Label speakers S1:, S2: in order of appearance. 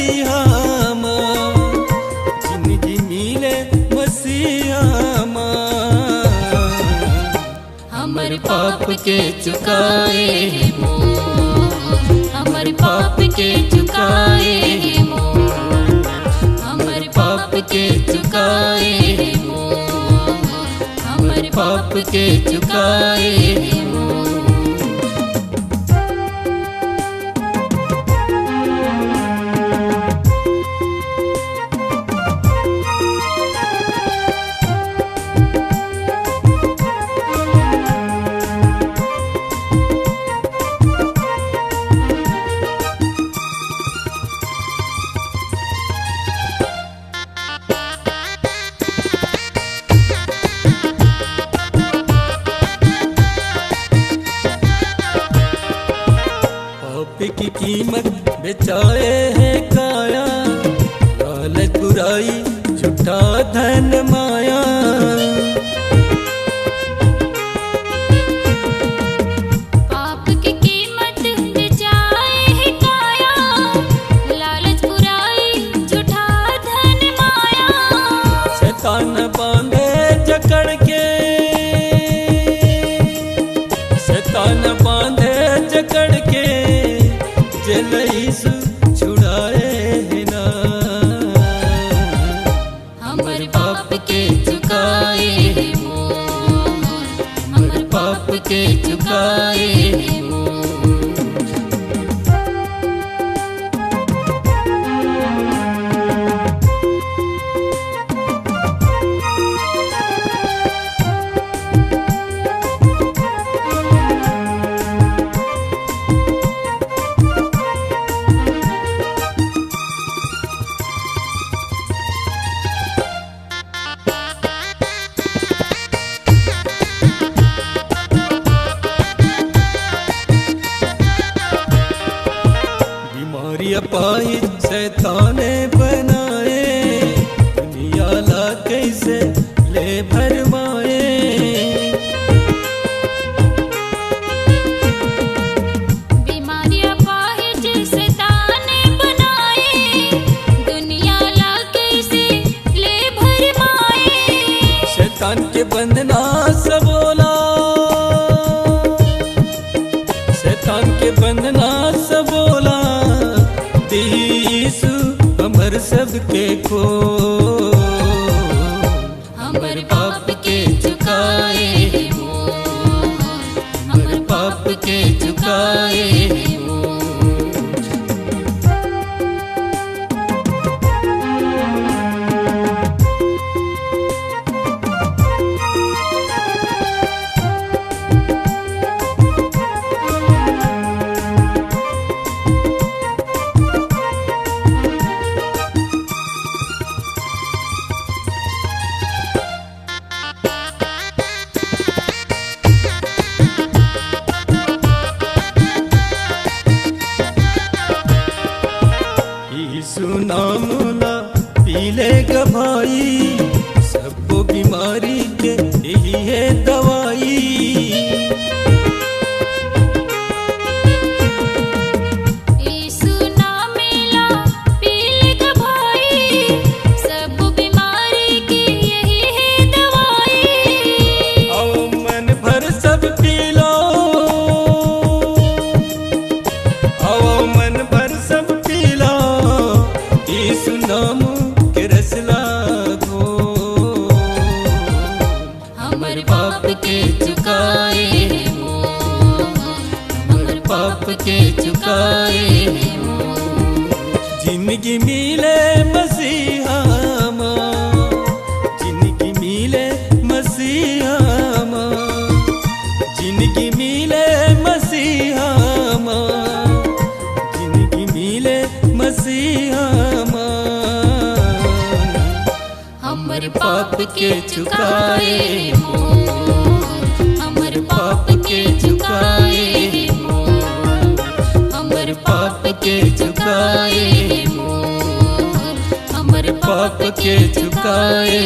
S1: मसीहा माँ, जिंदगी मिले मसीहा माँ।
S2: हमर पाप के चुकाए हमर पाप के चुकाए हमर पाप के चुकाए हमर पाप के चुकाए।
S1: पाप की कीमत बेचाए है काया, लालच बुराई झूठा धन माया।
S2: पाप की कीमत बेचाए है काया, लालच बुराई झूठा धन माया।
S1: शैतान बांधे जकड़ के, शैतान बांधे जकड़ के, जलईसु छुड़ाए है ना।
S2: हमर पाप के चुकाए हमर पाप के चुकाए।
S1: बीमारी अपाई शैताने बनाए, दुनिया ला कैसे ले भरमाए।
S2: बीमारी अपाहिज शैताने बनाए, दुनिया ला कैसे ले भरमाए।
S1: शैतान के बंधना से बोला, शैतान के बंधना से बोला, यीशु हमर सबके को।
S2: हमर पाप के चुकाए हमर पाप के चुकाए।
S1: यीशु नाम ला पीले भाई, सबको बीमारी के यही है दवाई।
S2: यीशु नाम ला पीले भाई, सब बीमारी की यही है दवाई।
S1: आओ मन भर सब पी लो, आओ मन भर सब पी लो, यीशु नाम के रस लागो।
S2: हमर पाप के चुकाए हमर पाप के चुकाए।
S1: जिंदगी मिले मसीहा माँ, जिंदगी मिले मसीहा माँ, जिंदगी मिले मसीहा माँ, जिंदगी मिले मसीहा माँ।
S2: हमर पाप के चुकाए हमर पाप के चुकाए हमर पाप के चुकाए हमर पाप के चुकाए।